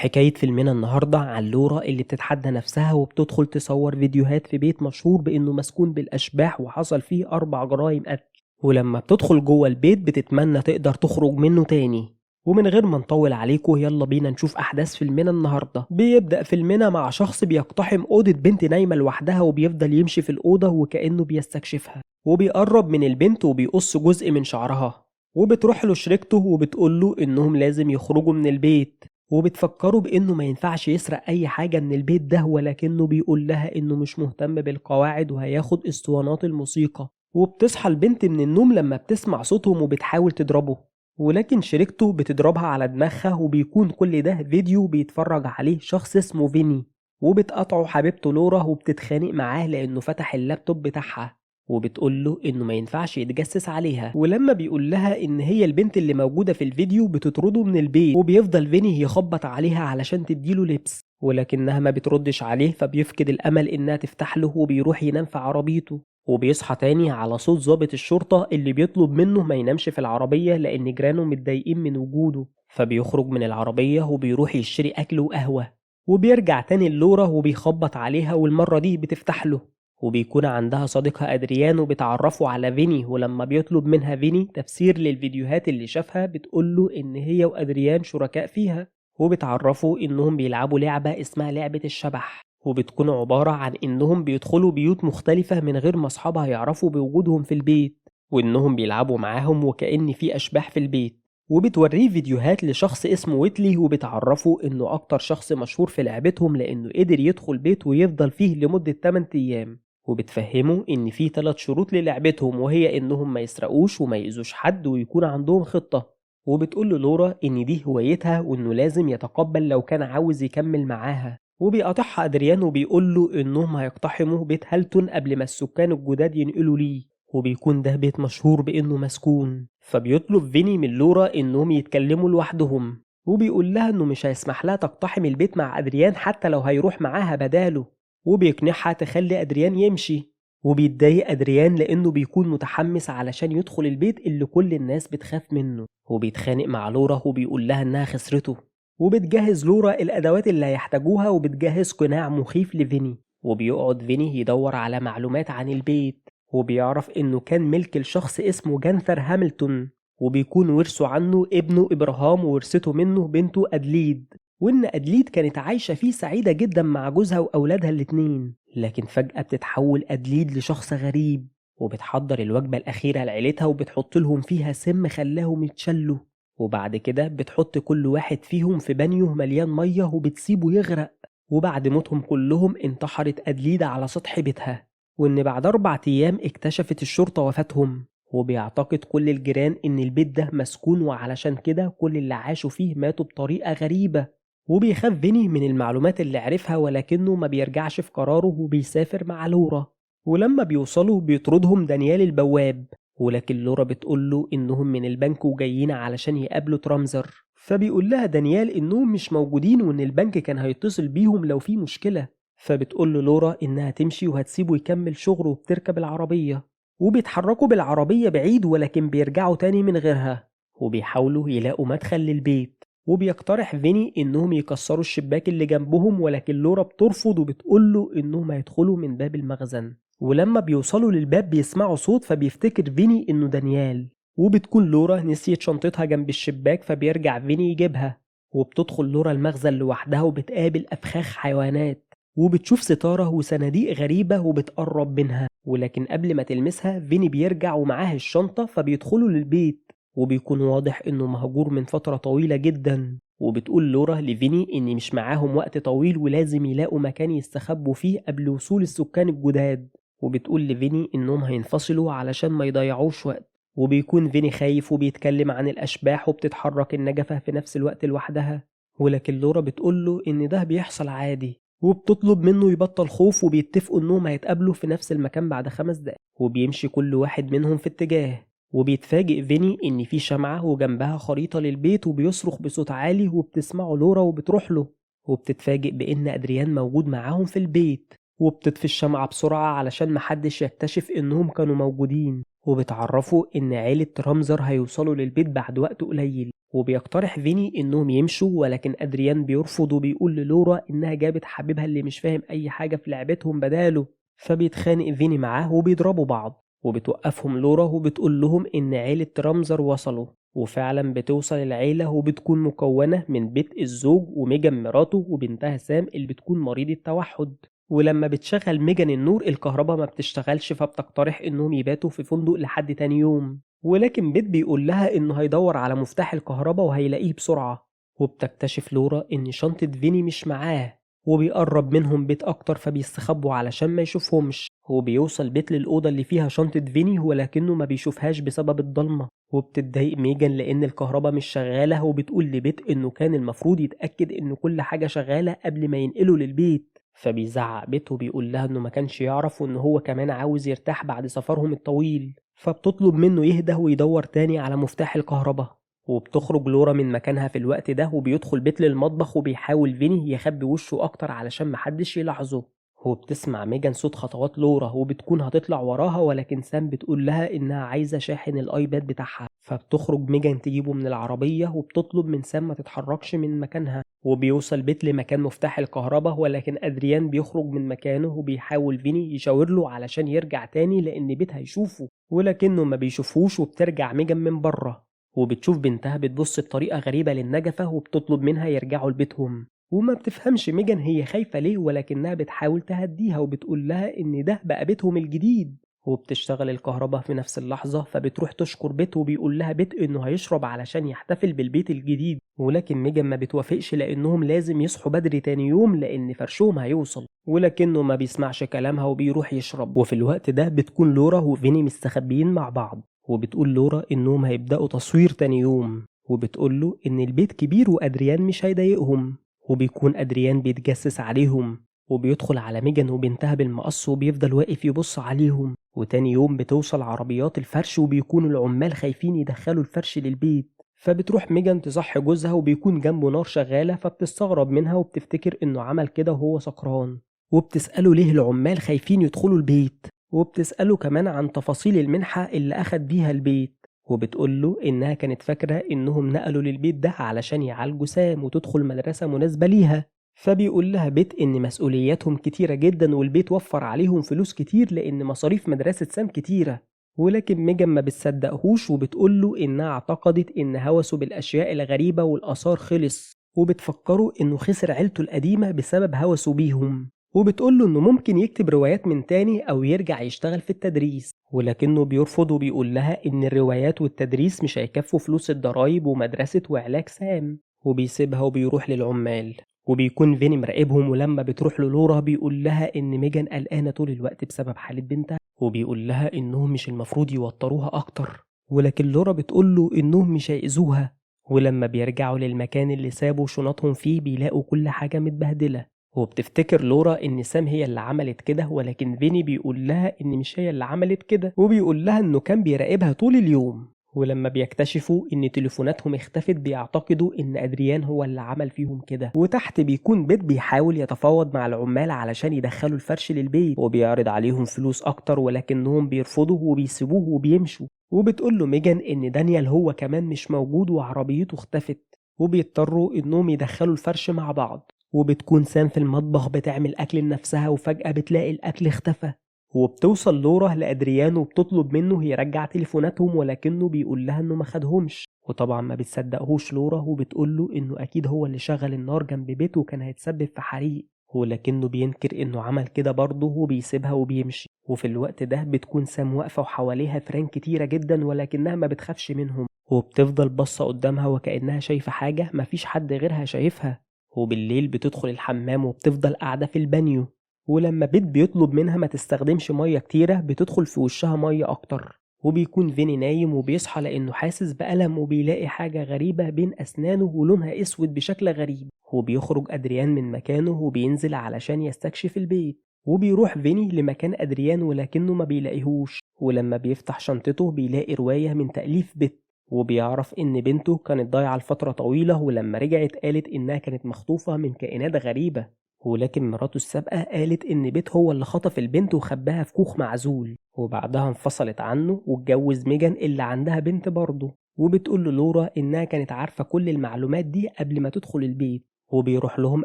حكاية فيلمنا النهاردة عن لورا اللي بتتحدى نفسها وبتدخل تصور فيديوهات في بيت مشهور بإنه مسكون بالأشباح وحصل فيه 4 جرائم قتل، ولما بتدخل جوه البيت بتتمنى تقدر تخرج منه تاني. ومن غير ما نطول عليكم يلا بينا نشوف أحداث فيلمنا النهاردة. بيبدأ فيلمنا مع شخص بيقتحم أوضة بنت نايمة لوحدها وبيفضل يمشي في الأوضة وكأنه بيستكشفها، وبيقرب من البنت وبيقص جزء من شعرها، وبتروح له شريكته وبتقوله إنهم لازم يخرجوا من البيت، وبتفكره بإنه ما ينفعش يسرق أي حاجة من البيت ده، ولكنه بيقول لها إنه مش مهتم بالقواعد وهياخد اسطوانات الموسيقى. وبتصحى البنت من النوم لما بتسمع صوتهم وبتحاول تضربه، ولكن شريكته بتضربها على دماغها، وبيكون كل ده فيديو بيتفرج عليه شخص اسمه فيني، وبتقطعه حبيبته لورا وبتتخانق معاه لأنه فتح اللابتوب بتاعها، وبتقول له إنه ما ينفعش يتجسس عليها. ولما بيقول لها إن هي البنت اللي موجودة في الفيديو بتطرده من البيت، وبيفضل فيني يخبط عليها علشان تديله لبس، ولكنها ما بتردش عليه، فبيفقد الأمل إنها تفتح له وبيروح ينام في عربيته. وبيصحى تاني على صوت ضابط الشرطة اللي بيطلب منه ما ينامش في العربية لأن جيرانه متضايقين من وجوده، فبيخرج من العربية وبيروح يشتري أكل وقهوة. وبيرجع تاني اللورة وبيخبط عليها والمرة دي بتفتح له، وبيكون عندها صديقها أدريان وبتعرفه على فيني. ولما بيطلب منها فيني تفسير للفيديوهات اللي شافها بتقوله إن هي وأدريان شركاء فيها، وبتعرفه إنهم بيلعبوا لعبة اسمها لعبة الشبح، وبتكون عبارة عن إنهم بيدخلوا بيوت مختلفة من غير ما أصحابها يعرفوا بوجودهم في البيت، وإنهم بيلعبوا معاهم وكأن في أشباح في البيت. وبتوريه فيديوهات لشخص اسمه ويتلي وبتعرفه إنه أكتر شخص مشهور في لعبتهم لأنه قدر يدخل بيت ويفضل فيه لمدة 8 أيام، وبتفهمه إن في 3 شروط للعبتهم، وهي إنهم ما يسرقوش وما يأذوش حد ويكون عندهم خطة. وبتقول له لورا إن دي هوايتها وإنه لازم يتقبل لو كان عاوز يكمل معاها. وبيقاطعها أدريان وبيقول له إنهم هيقتحموا بيت هالتون قبل ما السكان الجداد ينقلوا ليه، وبيكون ده بيت مشهور بإنه مسكون. فبيطلب فيني من لورا إنهم يتكلموا لوحدهم، وبيقول لها إنه مش هيسمح لها تقتحم البيت مع أدريان حتى لو هيروح معاها بداله، وبيقنعها تخلي أدريان يمشي. وبيتضايق أدريان لأنه بيكون متحمس علشان يدخل البيت اللي كل الناس بتخاف منه، وبيتخانق مع لورا وبيقول لها إنها خسرته. وبتجهز لورا الأدوات اللي هيحتاجوها وبتجهز قناع مخيف لفيني، وبيقعد فيني يدور على معلومات عن البيت، وبيعرف إنه كان ملك لشخص اسمه جانثر هاملتون، وبيكون ورثه عنه ابنه إبراهام وورثته منه بنته أدليد، وإن أدليد كانت عايشة فيه سعيدة جدا مع جوزها وأولادها الاتنين. لكن فجأة بتتحول أدليد لشخص غريب، وبتحضر الوجبة الأخيرة لعيلتها وبتحط لهم فيها سم خلاهم يتشلوا، وبعد كده بتحط كل واحد فيهم في بانيو مليان مية وبتسيبه يغرق. وبعد موتهم كلهم انتحرت أدليد على سطح بيتها، وإن بعد 4 أيام اكتشفت الشرطة وفاتهم، وبيعتقد كل الجيران إن البيت ده مسكون وعلشان كده كل اللي عاشوا فيه ماتوا بطريقة غريبة. وبيخاف فيني من المعلومات اللي عرفها ولكنه ما بيرجعش في قراره وبيسافر مع لورا. ولما بيوصلوا بيطردهم دانيال البواب، ولكن لورا بتقوله إنهم من البنك وجايين علشان يقابلوا ترامزر، فبيقول لها دانيال إنهم مش موجودين وإن البنك كان هيتصل بيهم لو في مشكلة. فبتقول له لورا إنها تمشي وهتسيبه يكمل شغله، وبتركب العربية وبيتحركوا بالعربية بعيد، ولكن بيرجعوا تاني من غيرها، وبيحاولوا يلاقوا مدخل للبيت. وبيقترح فيني إنهم يكسروا الشباك اللي جنبهم، ولكن لورا بترفض وبتقوله إنهم هيدخلوا من باب المخزن. ولما بيوصلوا للباب بيسمعوا صوت فبيفتكر فيني إنه دانيال، وبتكون لورا نسيت شنطتها جنب الشباك فبيرجع فيني يجيبها. وبتدخل لورا المخزن لوحدها وبتقابل أفخاخ حيوانات، وبتشوف ستارة وصناديق غريبة وبتقرب منها، ولكن قبل ما تلمسها فيني بيرجع ومعاه الشنطة فبيدخلوا للبيت، وبيكون واضح إنه مهجور من فترة طويلة جدا. وبتقول لورا لفيني إن مش معاهم وقت طويل ولازم يلاقوا مكان يستخبوا فيه قبل وصول السكان الجداد، وبتقول لفيني إنهم هينفصلوا علشان ما يضيعوش وقت. وبيكون فيني خايف وبيتكلم عن الأشباح وبتتحرك النجفة في نفس الوقت لوحدها، ولكن لورا بتقوله إن ده بيحصل عادي، وبتطلب منه يبطل خوف، وبيتفقوا إنهم هيتقابلوا في نفس المكان بعد 5 دقايق، وبيمشي كل واحد منهم في اتجاه. وبيتفاجئ فيني إن في شمعة وجنبها خريطة للبيت، وبيصرخ بصوت عالي وبتسمعه لورا وبتروح له، وبتتفاجئ بإن أدريان موجود معاهم في البيت، وبتطفي الشمعة بسرعة علشان محدش يكتشف إنهم كانوا موجودين. وبتعرفوا إن عيلة رامزر هيوصلوا للبيت بعد وقت قليل، وبيقترح فيني إنهم يمشوا، ولكن أدريان بيرفض وبيقول للورا إنها جابت حبيبها اللي مش فاهم أي حاجة في لعبتهم بداله. فبيتخانق فيني معاه وبيضربوا بعض، وبتوقفهم لورا وبتقول لهم إن عيلة رامزر وصلوا. وفعلا بتوصل العيلة وبتكون مكونة من بيت الزوج وميجان مراته وبنتها سام اللي بتكون مريضة توحد. ولما بتشغل ميجان النور الكهرباء ما بتشتغلش، فبتقترح إنهم يباتوا في فندق لحد تاني يوم. ولكن بيت بيقول لها إنه هيدور على مفتاح الكهرباء وهيلاقيه بسرعة. وبتكتشف لورا إن شنطة فيني مش معاه، وبيقرب منهم بيت أكتر فبيستخبوا علشان ما يشوفهمش. وبيوصل بيت للأوضة اللي فيها شنطة فيني ولكنه ما بيشوفهاش بسبب الضلمة. وبتتضايق ميجان لأن الكهرباء مش شغالة، وبتقول لبيت إنه كان المفروض يتأكد إن كل حاجة شغالة قبل ما ينقلوا للبيت. فبيزعق بيت وبيقول لها إنه ما كانش يعرف، وإن هو كمان عاوز يرتاح بعد سفرهم الطويل. فبتطلب منه يهدى ويدور تاني على مفتاح الكهرباء. وبتخرج لورا من مكانها في الوقت ده، وبيدخل بيت للمطبخ وبيحاول فيني يخبي وشه أكتر علشان محدش يلاحظه. وبتسمع ميجان صوت خطوات لورا وبتكون هتطلع وراها، ولكن سام بتقول لها إنها عايزة شاحن الآيباد بتاعها. فبتخرج ميجان تجيبه من العربية وبتطلب من سام ما تتحركش من مكانها. وبيوصل بيت لمكان مفتاح الكهرباء، ولكن أدريان بيخرج من مكانه وبيحاول فيني يشاور له علشان يرجع تاني لأن بيت هيشوفه، ولكنه ما بيشوفوش. وبترجع ميجان من بره وبتشوف بنتها بتبص بطريقة غريبة للنجفة وبتطلب منها يرجعوا لبيتهم. وما بتفهمش ميجان هي خايفة ليه، ولكنها بتحاول تهديها وبتقول لها إن ده بقى بيتهم الجديد. وبتشتغل الكهرباء في نفس اللحظة، فبتروح تشكر بيت وبيقول لها بيت إنه هيشرب علشان يحتفل بالبيت الجديد. ولكن ميجان ما بتوافقش لأنهم لازم يصحوا بدري تاني يوم لأن فرشهم هيوصل. ولكنه ما بيسمعش كلامها وبيروح يشرب. وفي الوقت ده بتكون لورا وفيني مستخبيين مع بعض، وبتقول لورا إنهم هيبدأوا تصوير تاني يوم. وبتقول له إن البيت كبير وأدريان مش هيضايقهم. وبيكون أدريان بيتجسس عليهم، وبيدخل على ميجان وبنتها بالمقص وبيفضل واقف يبص عليهم. وتاني يوم بتوصل عربيات الفرش وبيكون العمال خايفين يدخلوا الفرش للبيت. فبتروح ميجان تصحي جوزها وبيكون جنبه نار شغالة، فبتستغرب منها وبتفتكر إنه عمل كده وهو سكران. وبتسأله ليه العمال خايفين يدخلوا البيت، وبتسأله كمان عن تفاصيل المنحة اللي أخد بيها البيت. وبتقوله إنها كانت فاكرة إنهم نقلوا للبيت ده علشان يعالجوا سام وتدخل مدرسة مناسبة ليها. فبيقول لها بيت إن مسؤولياتهم كتيرة جدا والبيت وفر عليهم فلوس كتير لأن مصاريف مدرسة سام كتيرة. ولكن ميجان ما بتصدقهوش وبتقوله إنها اعتقدت إن هوسه بالأشياء الغريبة والآثار خلص، وبتفكره إنه خسر عيلته القديمة بسبب هوسه بيهم. وبتقوله إنه ممكن يكتب روايات من تاني أو يرجع يشتغل في التدريس، ولكنه بيرفض وبيقول لها إن الروايات والتدريس مش هيكفوا فلوس الضرايب ومدرسة وعلاج سام. وبيسيبها وبيروح للعمال. وبيكون فيني مراقبهم، ولما بتروح له لورا بيقول لها إن ميجان قلقانة طول الوقت بسبب حالة بنتها، وبيقول لها إنهم مش المفروض يوتروها أكتر. ولكن لورا بتقول له إنهم مش هيأذوها. ولما بيرجعوا للمكان اللي سابوا شنطهم فيه بيلاقوا كل حاجة متبهدلة. وبتفتكر لورا إن سام هي اللي عملت كده، ولكن فيني بيقول لها إن مش هي اللي عملت كده، وبيقول لها إنه كان بيراقبها طول اليوم. ولما بيكتشفوا إن تليفوناتهم اختفت بيعتقدوا إن أدريان هو اللي عمل فيهم كده. وتحت بيكون بيت بيحاول يتفاوض مع العمال علشان يدخلوا الفرش للبيت، وبيعرض عليهم فلوس أكتر ولكنهم بيرفضوا وبيسيبوه وبيمشوا. وبتقول له ميجان إن دانيال هو كمان مش موجود وعربيته اختفت، وبيضطروا إنهم يدخلوا الفرش مع بعض. وبتكون سام في المطبخ بتعمل أكل لنفسها وفجأة بتلاقي الأكل اختفى. وبتوصل لورا لأدريان وبتطلب منه يرجع تليفوناتهم، ولكنه بيقول لها إنه ما خدهمش. وطبعا ما بتصدقهوش لورا وبتقول له إنه أكيد هو اللي شغل النار جنب بيته وكان هيتسبب في حريق، ولكنه بينكر إنه عمل كده برضه وبيسيبها وبيمشي. وفي الوقت ده بتكون سام واقفة وحواليها فران كتيرة جدا ولكنها ما بتخافش منهم، وبتفضل باصة قدامها وكأنها شايفة حاجة مفيش حد غيرها شايفها. وبالليل بتدخل الحمام وبتفضل قاعدة في البانيو، ولما بيت بيطلب منها ما تستخدمش مية كتيرة بتدخل في وشها مية أكتر. وبيكون فيني نايم وبيصحى لأنه حاسس بألم وبيلاقي حاجة غريبة بين أسنانه ولونها أسود بشكل غريب. وبيخرج أدريان من مكانه وبينزل علشان يستكشف البيت. وبيروح فيني لمكان أدريان ولكنه ما بيلاقيهوش. ولما بيفتح شنطته بيلاقي رواية من تأليف بيت، وبيعرف إن بنته كانت ضايعة لفترة طويلة، ولما رجعت قالت إنها كانت مخطوفة من كائنات غريبة. ولكن مراته السابقة قالت إن بيت هو اللي خطف البنت وخباها في كوخ معزول، وبعدها انفصلت عنه واتجوز ميجان اللي عندها بنت برضه. وبتقول له لورا إنها كانت عارفة كل المعلومات دي قبل ما تدخل البيت. وبيروح لهم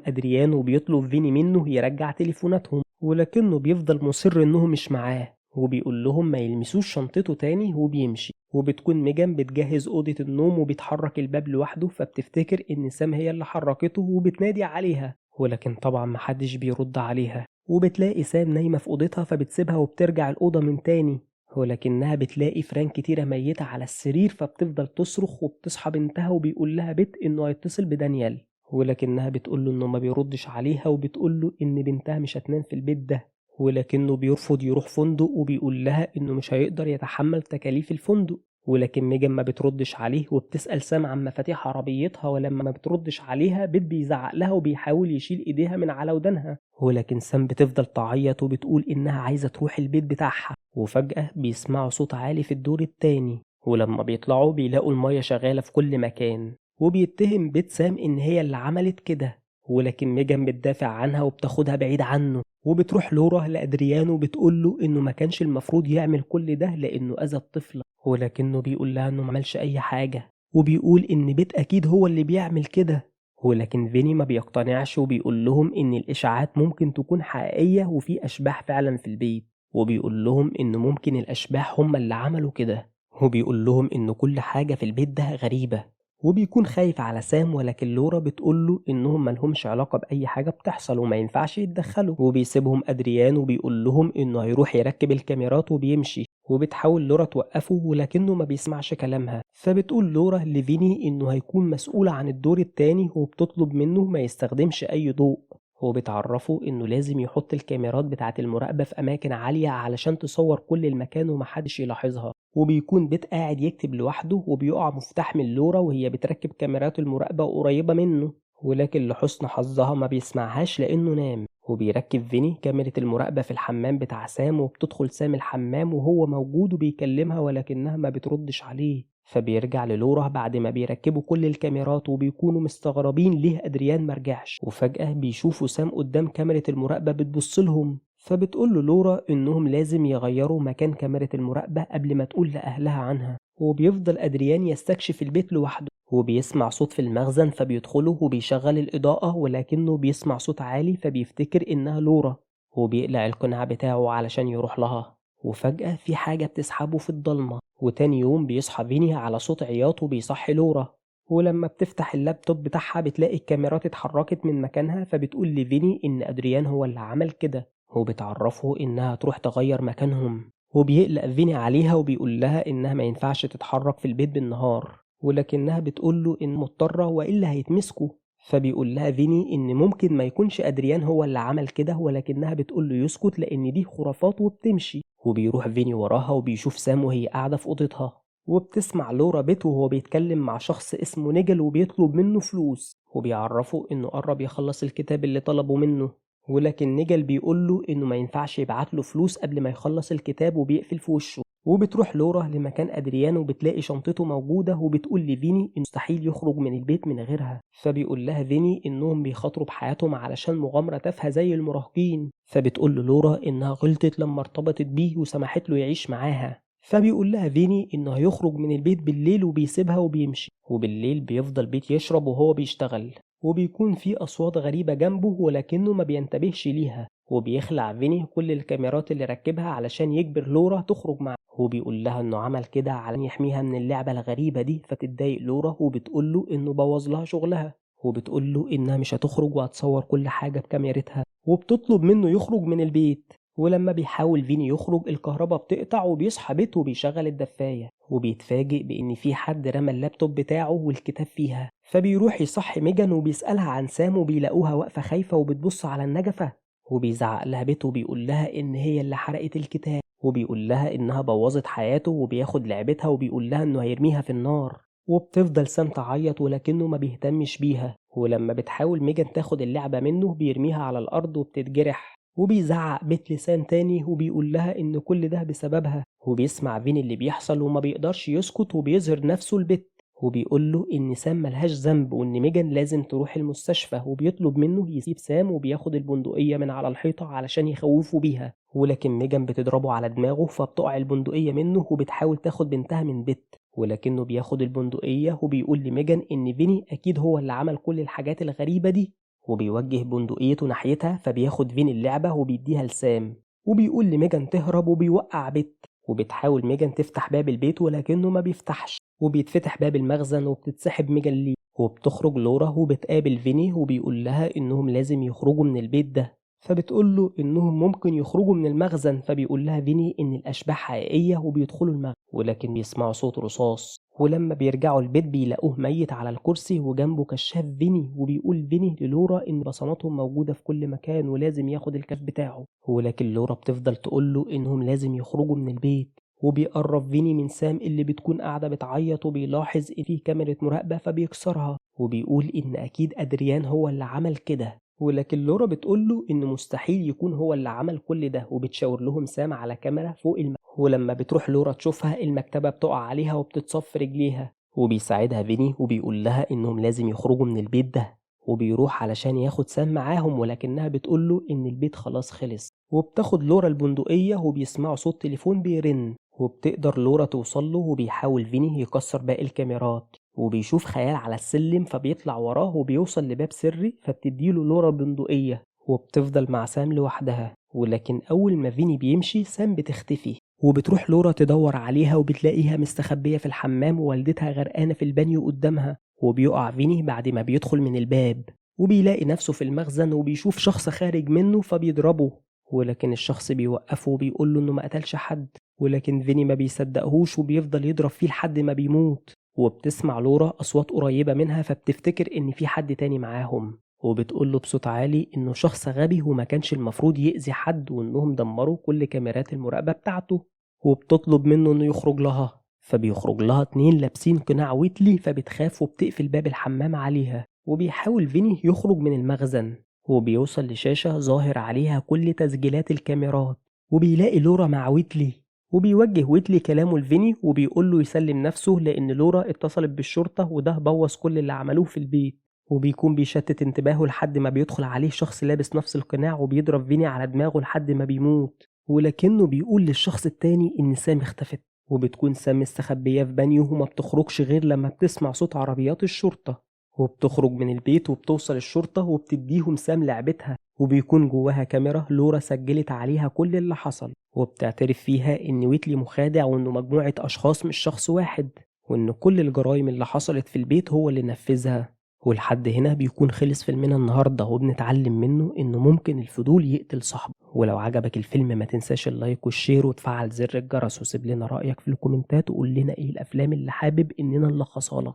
أدريان وبيطلب فيني منه يرجع تليفوناتهم، ولكنه بيفضل مصر إنه مش معاه، وبيقول لهم ما يلمسوش شنطته تاني وبيمشي. وبتكون ميجان بتجهز أوضة النوم وبيتحرك الباب لوحده، فبتفتكر إن سام هي اللي حركته وبتنادي عليها، ولكن طبعا محدش بيرد عليها. وبتلاقي سام نايمة في أوضتها فبتسيبها وبترجع الأوضة من تاني، ولكنها بتلاقي فران كتيرة ميتة على السرير، فبتفضل تصرخ وبتصحى بنتها وبيقول لها بت إنه هيتصل بدانيال، ولكنها بتقول له إنه ما بيردش عليها، وبتقول له إن بنتها مش هتنام في البيت ده، ولكنه بيرفض يروح فندق وبيقول لها إنه مش هيقدر يتحمل تكاليف الفندق. ولكن ميجان ما بتردش عليه وبتسأل سام عن مفاتيح عربيتها، ولما ما بتردش عليها بيت بيزعق لها وبيحاول يشيل ايديها من على ودانها، ولكن سام بتفضل تعيط وبتقول انها عايزة تروح البيت بتاعها. وفجأة بيسمعوا صوت عالي في الدور التاني، ولما بيطلعوا بيلاقوا المية شغالة في كل مكان، وبيتهم بيت سام ان هي اللي عملت كده، ولكن ميجان بتدافع عنها وبتاخدها بعيد عنه. وبتروح لورا لأدريانو وبتقول له إنه ما كانش المفروض يعمل كل ده لأنه أذى الطفلة، ولكنه بيقول لها إنه ما عملش أي حاجة، وبيقول إن بيت أكيد هو اللي بيعمل كده. ولكن فيني ما بيقتنعش وبيقول لهم إن الإشاعات ممكن تكون حقيقية وفي أشباح فعلا في البيت، وبيقول لهم إن ممكن الأشباح هم اللي عملوا كده، وبيقول لهم إن كل حاجة في البيت ده غريبة. وبيكون خايف على سام، ولكن لورا بتقوله إنهم ملهمش علاقة بأي حاجة بتحصل وما ينفعش يتدخلوا، وبيسيبهم أدريان وبيقول لهم إنه هيروح يركب الكاميرات وبيمشي. وبتحاول لورا توقفه ولكنه ما بيسمعش كلامها، فبتقول لورا لفيني إنه هيكون مسؤول عن الدور التاني وبتطلب منه ما يستخدمش أي ضوء، وبتعرفه إنه لازم يحط الكاميرات بتاعة المراقبة في أماكن عالية علشان تصور كل المكان ومحدش يلاحظها. وبيكون بيت قاعد يكتب لوحده وبيقع مفتاح من لورا وهي بتركب كاميرات المراقبة قريبة منه، ولكن لحسن حظها ما بيسمعهاش لأنه نام. وبيركب فيني كاميرا المراقبة في الحمام بتاع سام، وبتدخل سام الحمام وهو موجود وبيكلمها ولكنها ما بتردش عليه، فبيرجع للورا بعد ما بيركبوا كل الكاميرات وبيكونوا مستغربين ليه أدريان مرجعش. وفجأة بيشوفوا سام قدام كاميرا المراقبة بتبصلهم، فبتقول له لورا إنهم لازم يغيروا مكان كاميرا المراقبة قبل ما تقول لأهلها عنها. وبيفضل أدريان يستكشف البيت لوحده، وبيسمع صوت في المخزن فبيدخله وبيشغل الإضاءة، ولكنه بيسمع صوت عالي فبيفتكر إنها لورا، وبيقلع القناع بتاعه علشان يروح لها. وفجأة في حاجة بتسحبه في الضلمة، وتاني يوم بيصحى فيني على صوت عياط وبيصحي لورا. ولما بتفتح اللابتوب بتاعها بتلاقي الكاميرات اتحركت من مكانها، فبتقول لفيني إن أدريان هو اللي عمل كده، وبتعرفه إنها تروح تغير مكانهم. وبيقلق فيني عليها وبيقول لها إنها ما ينفعش تتحرك في البيت بالنهار، ولكنها بتقول له إن مضطرة وإلا هيتمسكوا. فبيقول لها فيني إن ممكن ما يكونش أدريان هو اللي عمل كده، ولكنها بتقول له يسكت لأن دي خرافات وبتمشي. وبيروح فيني وراها وبيشوف سام وهي قاعدة في أوضتها، وبتسمع لورا بيت وهو بيتكلم مع شخص اسمه نيجل وبيطلب منه فلوس، وبيعرفه إنه قرب يخلص الكتاب اللي طلبه منه، ولكن نيجل بيقول له إنه ما ينفعش يبعت له فلوس قبل ما يخلص الكتاب وبيقفل في وشه. وبتروح لورا لمكان أدريان وبتلاقي شنطته موجودة، وبتقول لفيني إنه مستحيل يخرج من البيت من غيرها، فبيقول لها فيني إنهم بيخاطروا بحياتهم علشان مغامرة تافهة زي المراهقين. فبتقول له لورا إنها غلطت لما ارتبطت بيه وسمحت له يعيش معاها، فبيقول لها فيني إنه هيخرج من البيت بالليل وبيسيبها وبيمشي، وبالليل بيفضل بيت يشرب وهو بيشتغل، وبيكون في أصوات غريبة جنبه ولكنه ما بينتبهش ليها. وبيخلع فيني كل الكاميرات اللي ركبها علشان يجبر لورا تخرج معاه، وبيقول لها انه عمل كده علشان يحميها من اللعبة الغريبة دي. فتتضايق لورا وبتقول له انه بوظ لها شغلها، وبتقول له انها مش هتخرج وهتصور كل حاجة بكاميرتها، وبتطلب منه يخرج من البيت. ولما بيحاول فيني يخرج الكهرباء بتقطع وبيصحى بيته وبيشغل الدفاية، وبيتفاجئ بان في حد رمى اللابتوب بتاعه والكتاب فيها، فبيروح يصحي ميجان وبيسألها عن سام وبيلاقوها واقفة خايفة وبتبص على النجفة، وبيزعق لها بيته وبيقول لها ان هي اللي حرقت الكتاب، وبيقول لها انها بوظت حياته وبياخد لعبتها وبيقول لها انه هيرميها في النار. وبتفضل سام تعيط ولكنه ما بيهتمش بيها، ولما بتحاول ميجان تاخد اللعبة منه بيرميها على الارض وبتتجرح، وبيزعق بيت لسان تاني وبيقول لها ان كل ده بسببها. وبيسمع فين اللي بيحصل وما بيقدرش يسكت وبيظهر نفسه البت، وبيقول له ان سام ملهاش ذنب وان ميجان لازم تروح المستشفى، وبيطلب منه يسيب سام وبياخد البندقية من على الحيطة علشان يخوفوا بيها، ولكن ميجان بتضربه على دماغه فبتقع البندقية منه وبتحاول تاخد بنتها من بيت. ولكنه بياخد البندقية وبيقول لميجان إن فيني أكيد هو اللي عمل كل الحاجات الغريبة دي، وبيوجه بندقيته ناحيتها، فبياخد فيني اللعبة وبيديها لسام، وبيقول لميجان تهرب وبيوقع بيت، وبتحاول ميجان تفتح باب البيت ولكنه ما بيفتحش، وبيتفتح باب المخزن وبتتسحب ميجان ليه، وبتخرج لورا وبتقابل فيني وبيقول لها إنهم لازم يخرجوا من البيت ده، فبتقول له إنهم ممكن يخرجوا من المخزن، فبيقول لها فيني إن الأشباح حقيقية وبيدخلوا المخزن، ولكن بيسمعوا صوت رصاص، ولما بيرجعوا البيت بيلاقوه ميت على الكرسي وجنبه كشاف فيني، وبيقول فيني للورا إن بصماتهم موجودة في كل مكان ولازم ياخد الكشف بتاعه، ولكن لورا بتفضل تقول له إنهم لازم يخرجوا من البيت، وبيقرب فيني من سام اللي بتكون قاعدة بتعيط، وبيلاحظ إن في كاميرا مراقبة فبيكسرها، وبيقول إن أكيد أدريان هو اللي عمل كده، ولكن لورا بتقوله إن مستحيل يكون هو اللي عمل كل ده، وبتشاور لهم سام على كاميرا فوق ولما بتروح لورا تشوفها المكتبة بتقع عليها وبتتصف رجليها، وبيساعدها فيني وبيقول لها إنهم لازم يخرجوا من البيت ده، وبيروح علشان ياخد سام معاهم، ولكنها بتقوله إن البيت خلاص خلص، وبتاخد لورا البندقية وبيسمعوا صوت تليفون بيرن، وبتقدر لورا توصله، وبيحاول فيني يكسر باقي الكاميرات، وبيشوف خيال على السلم فبيطلع وراه وبيوصل لباب سري، فبتديله لورا البندقية وبتفضل مع سام لوحدها، ولكن أول ما فيني بيمشي سام بتختفي، وبتروح لورا تدور عليها وبتلاقيها مستخبية في الحمام ووالدتها غرقانة في البانيو قدامها، وبيقع فيني بعد ما بيدخل من الباب، وبيلاقي نفسه في المخزن وبيشوف شخص خارج منه فبيضربه، ولكن الشخص بيوقفه وبيقوله إنه ما قتلش حد، ولكن فيني ما بيصدقهوش وبيفضل يضرب فيه لحد ما بيموت، وبتسمع لورا أصوات قريبة منها فبتفتكر إن في حد تاني معاهم، وبتقوله بصوت عالي إنه شخص غبي وما كانش المفروض يأذي حد، وإنهم دمروا كل كاميرات المراقبة بتاعته، وبتطلب منه إنه يخرج لها، فبيخرج لها اتنين لابسين قناع ويتلي، فبتخاف وبتقفل باب الحمام عليها، وبيحاول فيني يخرج من المخزن، وبيوصل لشاشة ظاهر عليها كل تسجيلات الكاميرات، وبيلاقي لورا مع ويتلي، وبيوجه ويتلي كلامه لفيني وبيقول له يسلم نفسه لأن لورا اتصلت بالشرطة وده بوظ كل اللي عملوه في البيت، وبيكون بيشتت انتباهه لحد ما بيدخل عليه شخص لابس نفس القناع وبيضرب فيني على دماغه لحد ما بيموت، ولكنه بيقول للشخص التاني إن سام اختفت، وبتكون سام مستخبية في بانيو وما بتخرجش غير لما بتسمع صوت عربيات الشرطة، وبتخرج من البيت وبتوصل الشرطة وبتديهم سام لعبتها، وبيكون جواها كاميرا لورا سجلت عليها كل اللي حصل، وبتعترف فيها إن ويتلي مخادع وإنه مجموعة أشخاص مش شخص واحد، وإن كل الجرائم اللي حصلت في البيت هو اللي نفذها. ولحد هنا بيكون خلص فيلمنا النهاردة، وبنتعلم منه إنه ممكن الفضول يقتل صاحبه. ولو عجبك الفيلم ما تنساش اللايك والشير وتفعل زر الجرس، وسيب لنا رأيك في الكومنتات وقول لنا إيه الأفلام اللي حابب إننا نلخصها لك.